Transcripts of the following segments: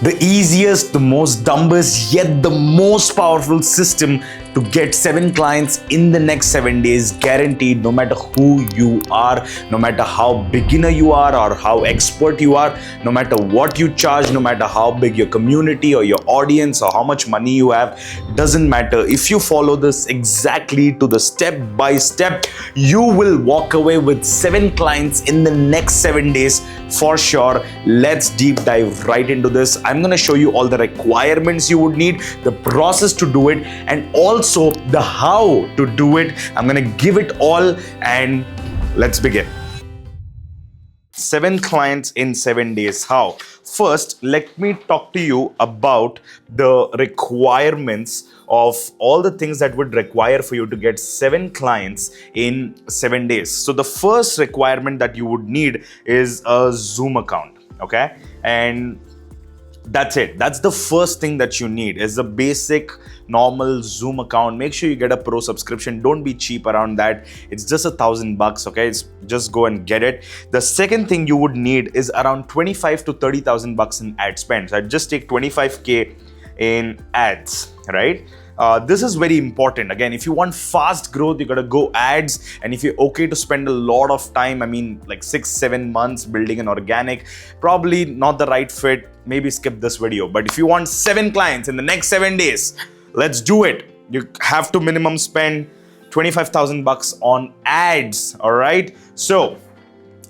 The easiest, the most dumbest, yet the most powerful system to get 7 clients in the next 7 days, guaranteed, no matter who you are, no matter how beginner you are or how expert you are, no matter what you charge, no matter how big your community or your audience or how much money you have, doesn't matter. If you follow this exactly to the step by step, you will walk away with 7 clients in the next 7 days for sure. Let's deep dive right into this. I'm going to show you all the requirements you would need, the process to do it, and also the how to do it. I'm going to give it all, and let's begin. 7 clients in 7 days. How? First, let me talk to you about the requirements of all the things that would require for you to get 7 clients in 7 days. So the first requirement that you would need is a Zoom account, okay? And that's it. That's the first thing that you need is a basic normal Zoom account. Make sure you get a pro subscription. Don't be cheap around that. It's just $1,000, okay? Just go and get it. The second thing you would need is around 25 to 30,000 bucks in ad spend. So I'd just take 25K in ads, right? This is very important. Again, if you want fast growth, you gotta go ads. And if you're okay to spend a lot of time, I mean like 6-7 months building an organic, probably not the right fit, maybe skip this video. But if you want 7 clients in the next 7 days, let's do it. You have to minimum spend 25,000 bucks on ads, all right? So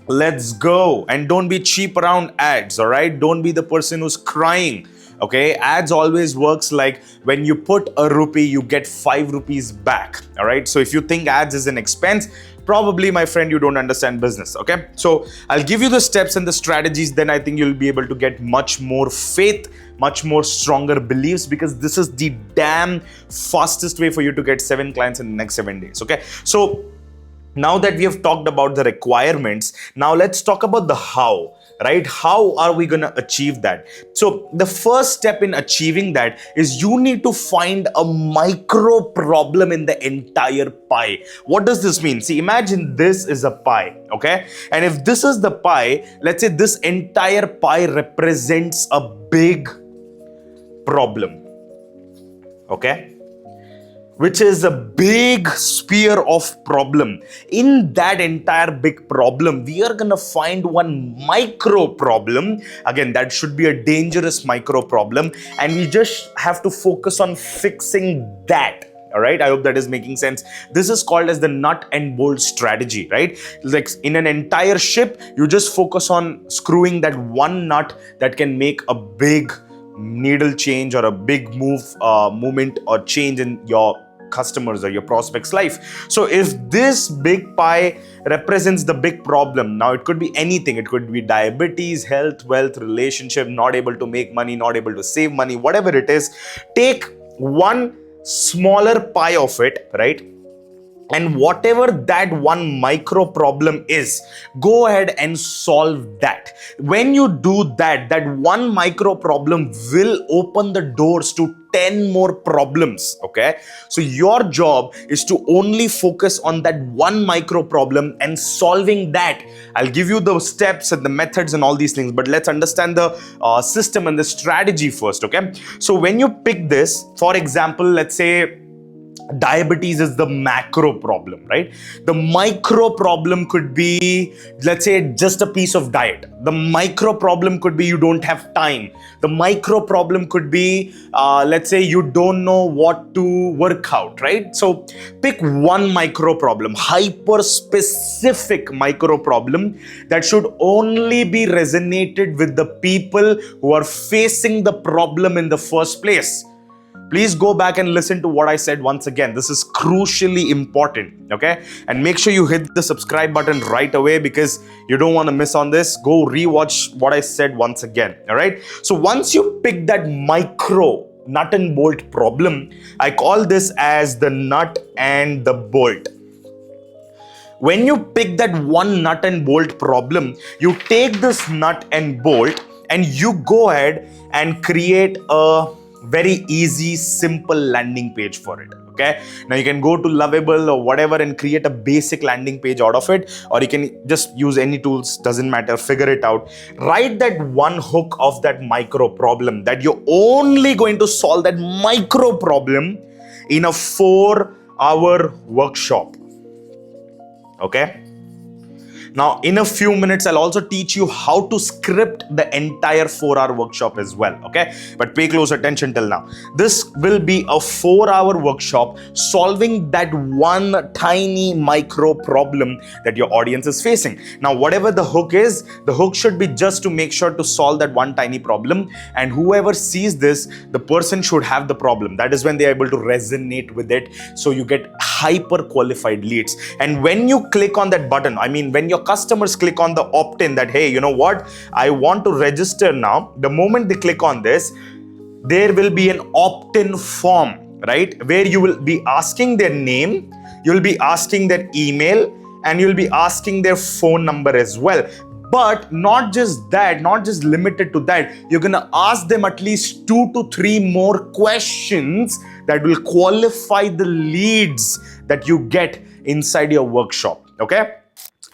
let's go. And don't be cheap around ads, all right? Don't be the person who's crying. Okay, ads always works like when you put a rupee, you get 5 rupees back. All right. So if you think ads is an expense, probably, my friend, you don't understand business. Okay. So I'll give you the steps and the strategies. Then I think you'll be able to get much more faith, much more stronger beliefs, because this is the damn fastest way for you to get 7 clients in the next 7 days. Okay. So now that we have talked about the requirements, now let's talk about the how. Right? How are we going to achieve that? So the first step in achieving that is you need to find a micro problem in the entire pie. What does this mean? See, imagine this is a pie, okay? And if this is the pie, let's say this entire pie represents a big problem, okay? Which is a big sphere of problem. In that entire big problem, we are gonna find one micro problem. Again, that should be a dangerous micro problem, and we just have to focus on fixing that. All right, I hope that is making sense. This is called as the nut and bolt strategy, right? Like in an entire ship, you just focus on screwing that one nut that can make a big needle change or a big movement or change in your customers or your prospects' life. So if this big pie represents the big problem, now it could be anything. It could be diabetes, health, wealth, relationship, not able to make money, not able to save money, whatever it is. Take one smaller pie of it, right? And whatever that one micro problem is, go ahead and solve that. When you do that, that one micro problem will open the doors to 10 more problems, okay? So your job is to only focus on that one micro problem and solving that. I'll give you the steps and the methods and all these things, but let's understand the system and the strategy first, okay? So when you pick this, for example, let's say diabetes is the macro problem, right? The micro problem could be, let's say, just a piece of diet. The micro problem could be you don't have time. The micro problem could be, let's say, you don't know what to work out, right? So pick one micro problem, hyper specific micro problem that should only be resonated with the people who are facing the problem in the first place. Please go back and listen to what I said once again. This is crucially important, okay? And make sure you hit the subscribe button right away because you don't want to miss on this. Go rewatch what I said once again, all right? So once you pick that micro nut and bolt problem, I call this as the nut and the bolt. When you pick that one nut and bolt problem, you take this nut and bolt and you go ahead and create a very easy, simple landing page for it. Okay, now you can go to Lovable or whatever and create a basic landing page out of it, or you can just use any tools, doesn't matter, figure it out. Write that one hook of that micro problem, that you're only going to solve that micro problem in a 4-hour workshop. Okay, now in a few minutes I'll also teach you how to script the entire 4-hour workshop as well. Okay, but pay close attention till now. This will be a 4-hour workshop solving that one tiny micro problem that your audience is facing. Now whatever the hook is, the hook should be just to make sure to solve that one tiny problem, and whoever sees this, the person should have the problem. That is when they are able to resonate with it, so you get hyper qualified leads. And when you click on that button, I mean when your customers click on the opt-in, that hey, you know what, I want to register now, the moment they click on this, there will be an opt-in form, right, where you will be asking their name, you'll be asking their email, and you'll be asking their phone number as well. But not just that, not just limited to that, you're gonna ask them at least 2 to 3 more questions that will qualify the leads that you get inside your workshop. Okay,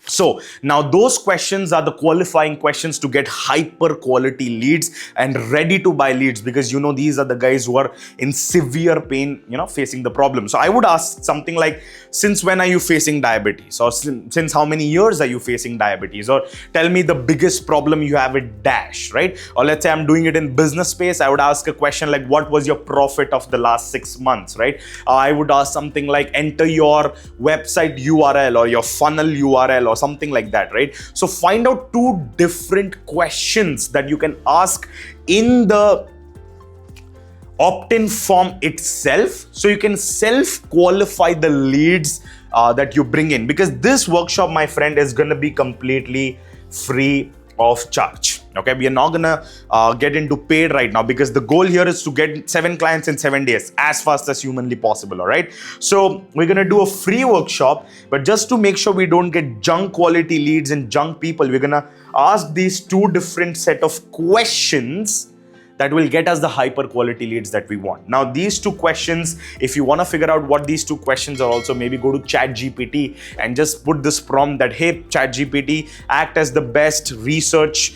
so now those questions are the qualifying questions to get hyper quality leads and ready to buy leads, because you know these are the guys who are in severe pain, you know, facing the problem. So I would ask something like, since when are you facing diabetes, or since how many years are you facing diabetes, or tell me the biggest problem you have with Dash, right? Or let's say I'm doing it in business space, I would ask a question like, what was your profit of the last 6 months, right? I would ask something like, enter your website URL or your funnel URL or something like that, right? So find out 2 different questions that you can ask in the opt-in form itself, so you can self-qualify the leads that you bring in. Because this workshop, my friend, is going to be completely free of charge. Okay, we are not gonna get into paid right now, because the goal here is to get 7 clients in 7 days as fast as humanly possible. All right, so we're gonna do a free workshop, but just to make sure we don't get junk quality leads and junk people, we're gonna ask these 2 different set of questions that will get us the hyper quality leads that we want. Now these 2 questions, if you want to figure out what these 2 questions are, also maybe go to ChatGPT and just put this prompt that, hey ChatGPT, act as the best research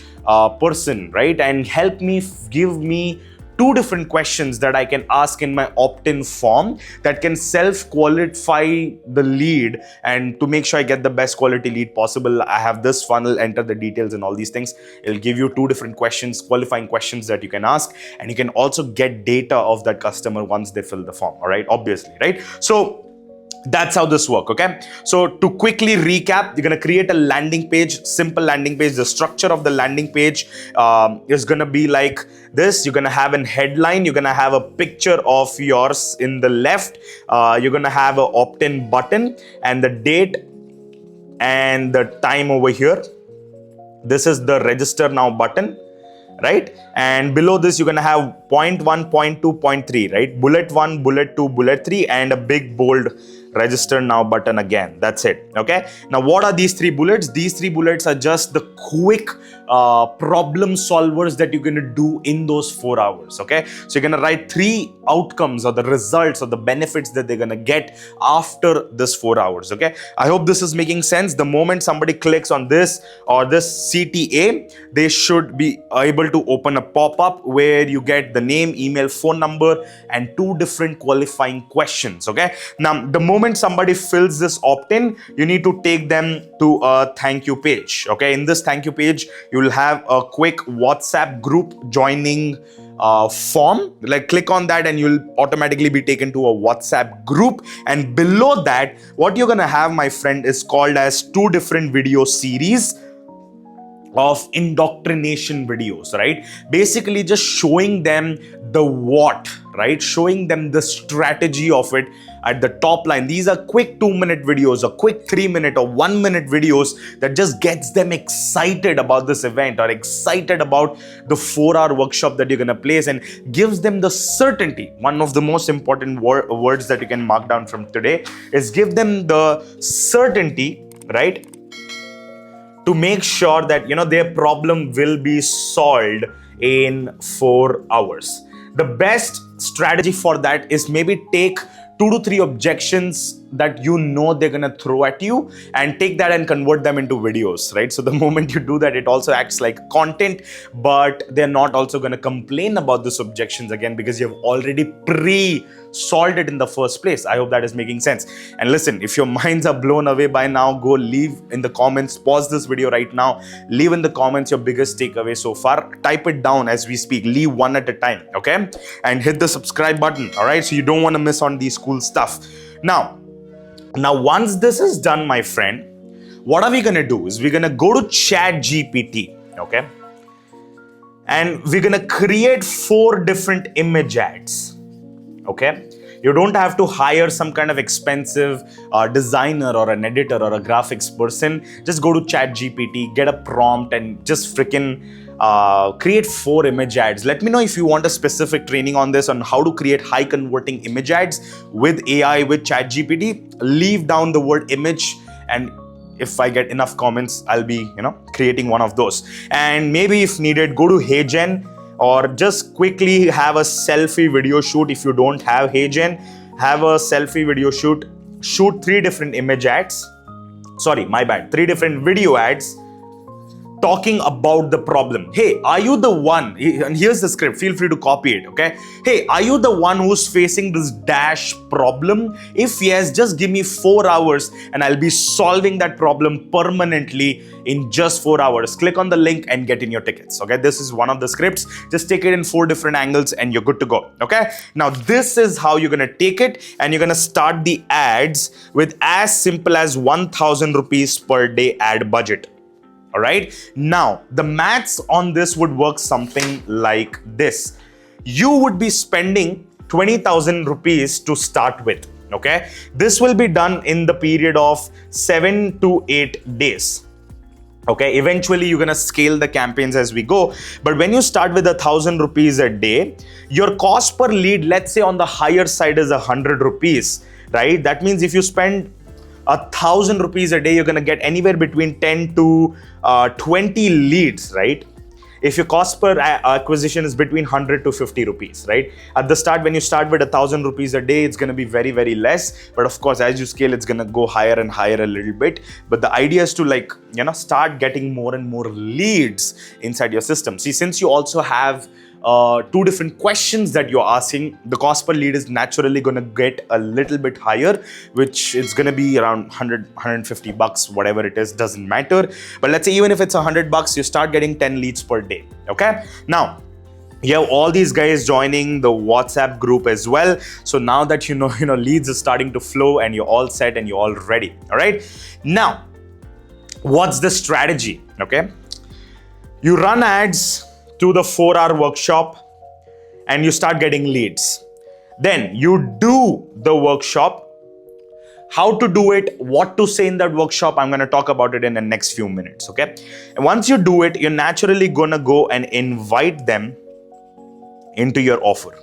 person, right, and help me, give me 2 different questions that I can ask in my opt-in form that can self-qualify the lead, and to make sure I get the best quality lead possible, I have this funnel, enter the details and all these things. It'll give you 2 different questions, qualifying questions that you can ask, and you can also get data of that customer once they fill the form. All right, obviously, right? So that's how this works. Okay, so to quickly recap, you're going to create a landing page, simple landing page. The structure of the landing page is going to be like this. You're going to have an headline, you're going to have a picture of yours in the left, you're going to have an opt-in button and the date and the time over here. This is the register now button, right? And below this, you're going to have point 1, point 2, point 3, right? Bullet 1, bullet 2, bullet 3, and a big bold register now button again. That's it. Okay. Now, what are these 3 bullets? These 3 bullets are just the quick problem solvers that you're going to do in those 4 hours. Okay. So you're going to write 3 outcomes or the results or the benefits that they're going to get after this 4 hours. Okay. I hope this is making sense. The moment somebody clicks on this or this CTA, they should be able to open a pop-up where you get the name, email, phone number, and 2 different qualifying questions. Okay. Now, the moment somebody fills this opt-in, you need to take them to a thank you page. Okay. In this thank you page, you will have a quick WhatsApp group joining form. Like, click on that and you'll automatically be taken to a WhatsApp group. And below that, what you're gonna have, my friend, is called as 2 different video series of indoctrination videos, right? Basically just showing them the what, right? Showing them the strategy of it at the top line. These are quick 2-minute videos or quick 3-minute or 1-minute videos that just gets them excited about this event or excited about the 4-hour workshop that you're going to place, and gives them the certainty. One of the most important words that you can mark down from today is give them the certainty, right? To make sure that, you know, their problem will be solved in 4 hours. The best strategy for that is maybe take 2 to 3 objections that you know they're gonna throw at you, and take that and convert them into videos, right? So the moment you do that, it also acts like content, but they're not also gonna complain about those objections again because you've already solved it in the first place. I hope that is making sense. And listen, if your minds are blown away by now, go leave in the comments, pause this video right now, leave in the comments your biggest takeaway so far. Type it down as we speak, leave one at a time, okay? And hit the subscribe button, all right? So you don't want to miss on these cool stuff. Now once this is done, my friend, what are we gonna do is we're gonna go to ChatGPT, okay? And we're gonna create 4 different image ads, okay? You don't have to hire some kind of expensive designer or an editor or a graphics person. Just go to ChatGPT, get a prompt, and just freaking create 4 image ads. Let me know if you want a specific training on this, on how to create high converting image ads with AI, with ChatGPT. Leave down the word image, and if I get enough comments, I'll be, creating one of those. And maybe if needed, go to HeyGen, or just quickly have a selfie video shoot. If you don't have HeyGen, have a selfie video shoot. Shoot 3 different image ads. Sorry, my bad. 3 different video ads talking about the problem. Hey, are you the one, and here's the script, feel free to copy it, okay? Hey, are you the one who's facing this dash problem? If yes, just give me 4 hours and I'll be solving that problem permanently in just 4 hours. Click on the link and get in your tickets, okay? This is one of the scripts. Just take it in 4 different angles and you're good to go, okay? Now, this is how you're gonna take it, and you're gonna start the ads with as simple as 1,000 rupees per day ad budget. All right. Now, the maths on this would work something like this. You would be spending 20,000 rupees to start with. Okay. This will be done in the period of 7 to 8 days. Okay. Eventually, you're going to scale the campaigns as we go. But when you start with 1,000 rupees a day, your cost per lead, let's say on the higher side, is 100 rupees, right? That means if you spend 1,000 rupees a day, you're going to get anywhere between 10 to 20 leads, right? If your cost per acquisition is between 100 to 50 rupees, right? At the start, when you start with 1,000 rupees a day, it's going to be very, very less. But of course, as you scale, it's going to go higher and higher a little bit. But the idea is to start getting more and more leads inside your system. See, since you also have 2 different questions that you're asking, the cost per lead is naturally going to get a little bit higher, which is going to be around 100, 150 bucks, whatever it is, doesn't matter. But let's say even if it's 100 bucks, you start getting 10 leads per day. Okay. Now, you have all these guys joining the WhatsApp group as well. So now that you know leads are starting to flow and you're all set and you're all ready. All right. Now, what's the strategy? Okay. You run ads to the 4-hour workshop and you start getting leads. Then you do the workshop. How to do it, what to say in that workshop, I'm going to talk about it in the next few minutes, okay? And once you do it, you're naturally going to go and invite them into your offer.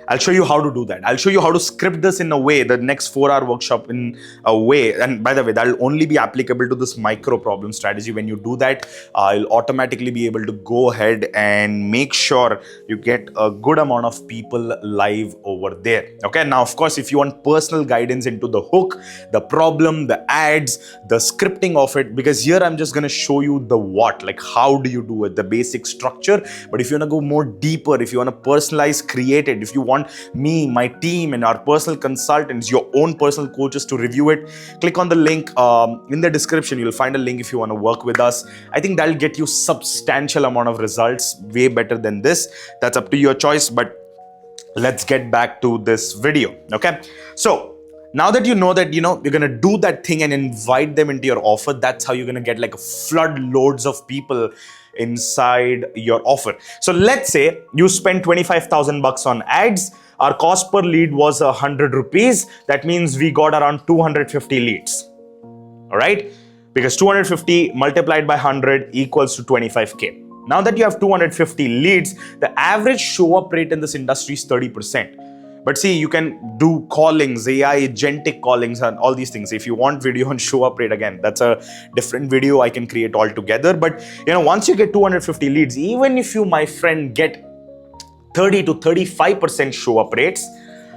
I'll show you how to do that. I'll show you how to script this in a way, the next 4-hour workshop in a way. And by the way, that'll only be applicable to this micro problem strategy. When you do that, you'll automatically be able to go ahead and make sure you get a good amount of people live over there. Okay. Now, of course, if you want personal guidance into the hook, the problem, the ads, the scripting of it, because here I'm just going to show you the what, like how do you do it, the basic structure. But if you want to go more deeper, if you want to personalize, create it, if you want me, my team, and our personal consultants, your own personal coaches to review it, click on the link in the description. You'll find a link if you want to work with us. I think that'll get you substantial amount of results, way better than this. That's up to your choice, but let's get back to this video. Okay. So now that you know that, you're going to do that thing and invite them into your offer, that's how you're going to get like a flood loads of people inside your offer. So let's say you spend 25,000 bucks on ads. Our cost per lead was 100 rupees. That means we got around 250 leads. All right. Because 250 multiplied by 100 equals to 25K. Now that you have 250 leads, the average show up rate in this industry is 30%. But see, you can do callings, AI, agentic callings, and all these things. If you want video on show up rate, again, that's a different video I can create altogether. But once you get 250 leads, even if you, my friend, get 30 to 35% show up rates,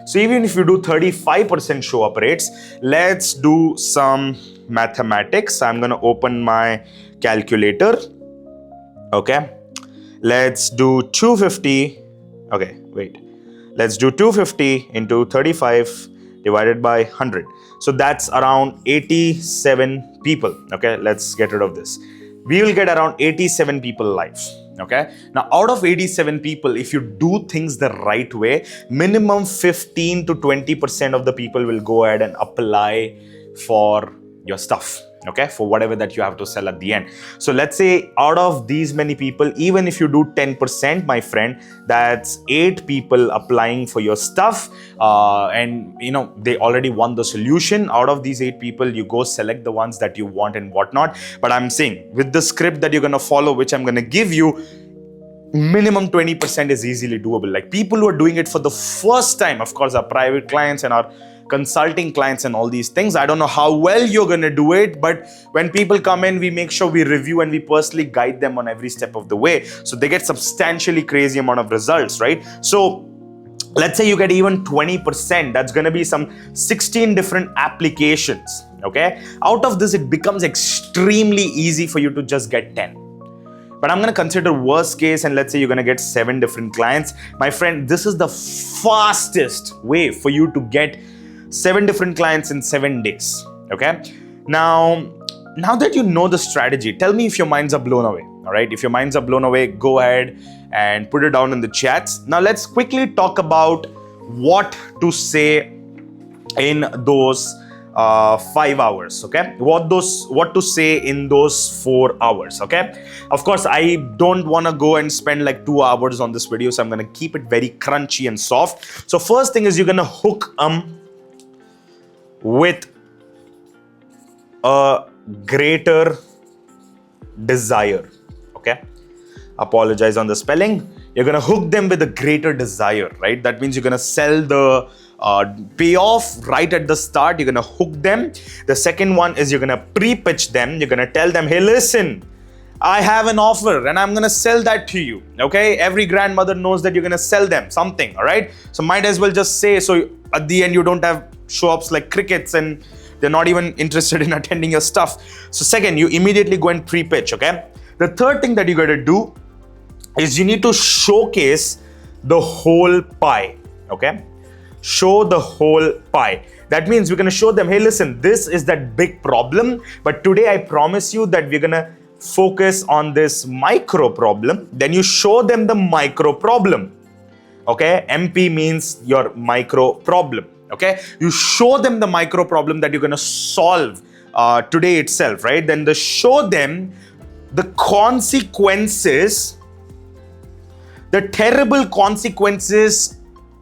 So even if you do 35% show up rates, let's do some mathematics. I'm going to open my calculator. Okay. Let's do 250. Okay, wait. Let's do 250 into 35 divided by 100. So that's around 87 people. Okay, let's get rid of this. We will get around 87 people live. Okay, now out of 87 people, if you do things the right way, minimum 15 to 20% of the people will go ahead and apply for your stuff. Okay, for whatever that you have to sell at the end. So let's say out of these many people, even if you do 10%, my friend, that's 8 people applying for your stuff, and you know they already won the solution. Out of these 8 people, you go select the ones that you want and whatnot. But I'm saying with the script that you're gonna follow, which I'm gonna give you, minimum 20% is easily doable. Like people who are doing it for the first time, of course, our private clients and our consulting clients and all these things. I don't know how well you're going to do it, but when people come in, we make sure we review and we personally guide them on every step of the way. So they get substantially crazy amount of results, right? So let's say you get even 20%, that's going to be some 16 different applications. Okay. Out of this, it becomes extremely easy for you to just get 10. But I'm going to consider worst case, and let's say you're going to get 7 different clients. My friend, this is the fastest way for you to get 7 different clients in 7 days. Okay. Now that you know the strategy, tell me if your minds are blown away. All right. If your minds are blown away, go ahead and put it down in the chats. Now let's quickly talk about what to say in those 5 hours. Okay, what to say in those 4 hours. Okay, of course I don't want to go and spend like 2 hours on this video, so I'm going to keep it very crunchy and soft. So first thing is you're going to hook with a greater desire. Okay, apologize on the spelling. You're going to hook them with a greater desire, right? That means you're going to sell the payoff right at the start. You're going to hook them. The second one is you're going to pre-pitch them. You're going to tell them, hey, listen, I have an offer and I'm going to sell that to you. Okay. Every grandmother knows that you're going to sell them something. All right. So might as well just say, so at the end, you don't have show-ups like crickets and they're not even interested in attending your stuff. So second, you immediately go and pre-pitch. Okay. The third thing that you got to do is you need to showcase the whole pie. Okay. Show the whole pie. That means we're going to show them, hey, listen, this is that big problem. But today I promise you that we're going to focus on this micro problem. Then you show them the micro problem. Okay. MP means your micro problem. Okay. You show them the micro problem that you're going to solve today itself, right? Then show them the consequences, the terrible consequences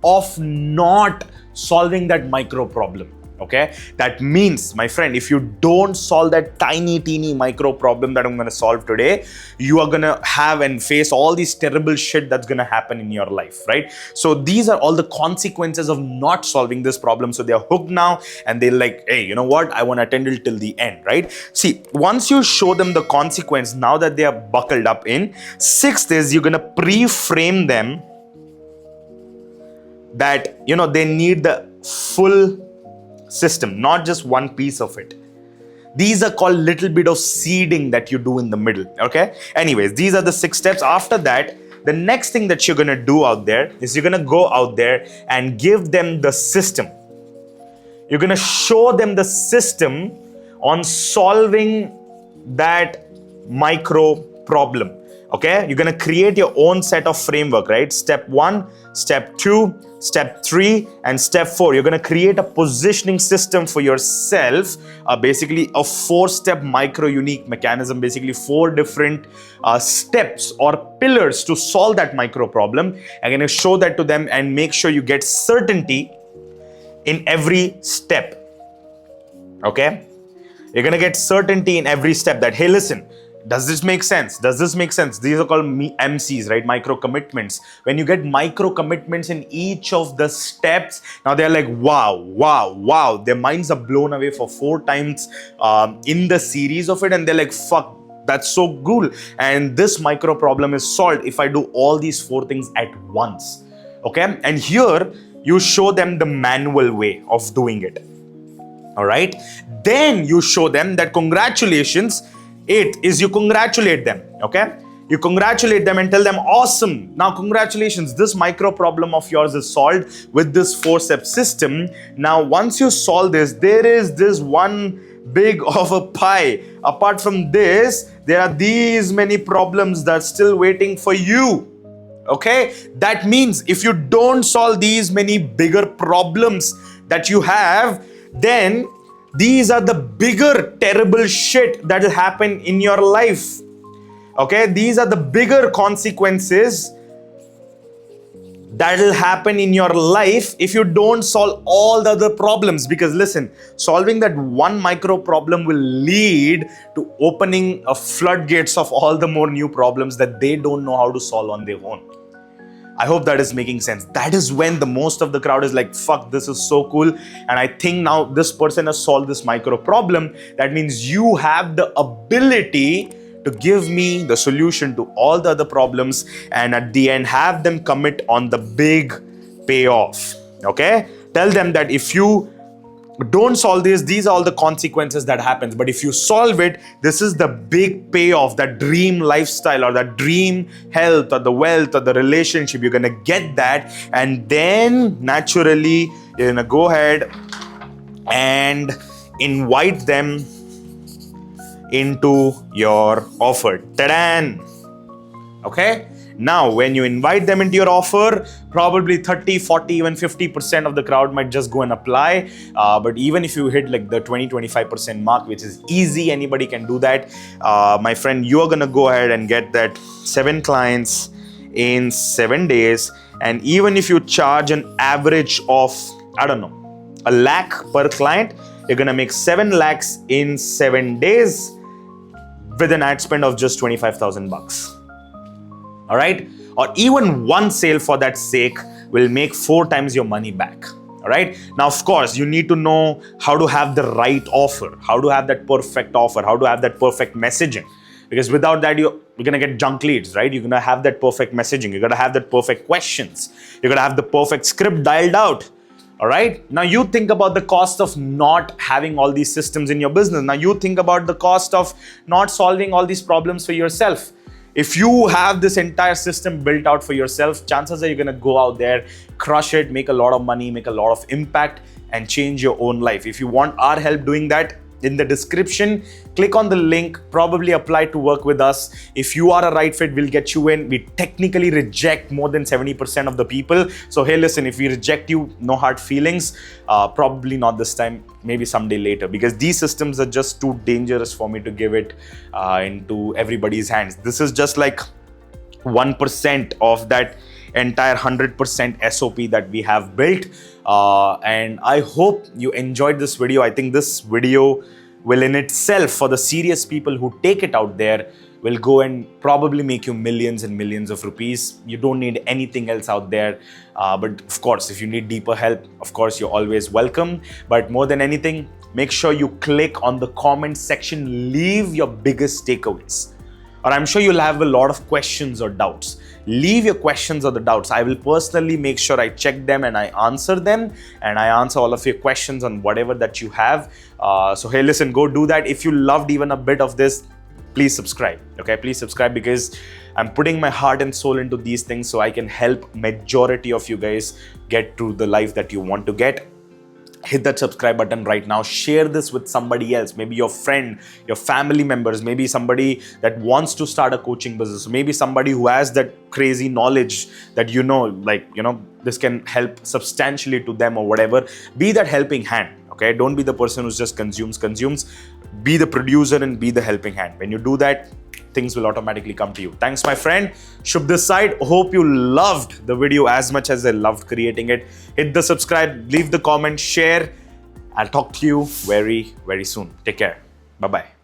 of not solving that micro problem. Okay, that means, my friend, if you don't solve that tiny teeny micro problem that I'm going to solve today, you are going to have and face all these terrible shit that's going to happen in your life, right? So these are all the consequences of not solving this problem. So they're hooked now and they're like, hey, you know what? I want to attend it till the end, right? See, once you show them the consequence, now that they are buckled up in, sixth is you're going to pre-frame them that, you know, they need the full system, not just one piece of it. These are called little bit of seeding that you do in the middle. Okay. Anyways, these are the 6 steps. After that, the next thing that you're going to do out there is you're going to go out there and give them the system. You're going to show them the system on solving that micro problem. Okay. You're going to create your own set of framework, right? Step 1, step 2, step 3, and step 4. You're going to create a positioning system for yourself, basically a 4-step micro unique mechanism, basically 4 different steps or pillars to solve that micro problem. I'm going to show that to them and make sure you get certainty in every step. Okay. You're going to get certainty in every step that, hey, listen, does this make sense? Does this make sense? These are called MCs, right? Micro commitments. When you get micro commitments in each of the steps, now they're like, wow, wow, wow. Their minds are blown away for 4 times in the series of it. And they're like, fuck, that's so cool. And this micro problem is solved if I do all these 4 things at once. Okay. And here, you show them the manual way of doing it. All right. Then you show them that congratulations. You congratulate them. Okay. You congratulate them and tell them, awesome. Now, congratulations. This micro problem of yours is solved with this 4-step system. Now, once you solve this, there is this one big of a pie. Apart from this, there are these many problems that are still waiting for you. Okay. That means if you don't solve these many bigger problems that you have, then these are the bigger terrible shit that will happen in your life. Okay, these are the bigger consequences that will happen in your life if you don't solve all the other problems. Because listen, solving that one micro problem will lead to opening a floodgates of all the more new problems that they don't know how to solve on their own. I hope that is making sense. That is when the most of the crowd is like, fuck, this is so cool. And I think now this person has solved this micro problem. That means you have the ability to give me the solution to all the other problems, and at the end have them commit on the big payoff. Okay? Tell them that if you don't solve this, these are all the consequences that happens. But if you solve it, this is the big payoff, that dream lifestyle or that dream health or the wealth or the relationship. You're gonna get that, and then naturally you're gonna go ahead and invite them into your offer. Ta-da! Okay? Now, when you invite them into your offer, probably 30, 40, even 50% of the crowd might just go and apply. But even if you hit like the 20, 25% mark, which is easy, anybody can do that. My friend, you're going to go ahead and get that 7 clients in 7 days. And even if you charge an average of, I don't know, $1 lakh per client, you're going to make 7 lakhs in 7 days with an ad spend of just 25,000 bucks. All right? Or even one sale for that sake will make 4 times your money back. All right? Now, of course, you need to know how to have the right offer, how to have that perfect offer, how to have that perfect messaging. Because without that, you're going to get junk leads, right? You're going to have that perfect messaging. You're going to have that perfect questions. You're going to have the perfect script dialed out. All right. Now you think about the cost of not having all these systems in your business. Now you think about the cost of not solving all these problems for yourself. If you have this entire system built out for yourself, chances are you're going to go out there, crush it, make a lot of money, make a lot of impact, and change your own life. If you want our help doing that, in the description, click on the link, probably apply to work with us. If you are a right fit, we'll get you in. We technically reject more than 70% of the people. So hey, listen, if we reject you, no hard feelings. Probably not this time, maybe someday later, because these systems are just too dangerous for me to give it into everybody's hands. This is just like 1% of that entire 100% SOP that we have built. And I hope you enjoyed this video. I think this video will in itself, for the serious people who take it out there, will go and probably make you millions and millions of rupees. You don't need anything else out there. But of course, if you need deeper help, of course, you're always welcome. But more than anything, make sure you click on the comment section, leave your biggest takeaways. Or I'm sure you'll have a lot of questions or doubts. Leave your questions or the doubts. I will personally make sure I check them and I answer them, and I answer all of your questions on whatever that you have. So hey, listen, go do that. If you loved even a bit of this, please subscribe. Okay, please subscribe, because I'm putting my heart and soul into these things so I can help majority of you guys get to the life that you want to get. Hit that subscribe button right now. Share this with somebody else, maybe your friend, your family members, maybe somebody that wants to start a coaching business, maybe somebody who has that crazy knowledge that this can help substantially to them or whatever. Be that helping hand. Okay, don't be the person who just consumes. Be the producer and be the helping hand. When you do that, things will automatically come to you. Thanks, my friend. Shubh this side. Hope you loved the video as much as I loved creating it. Hit the subscribe, leave the comment, share. I'll talk to you very, very soon. Take care. Bye-bye.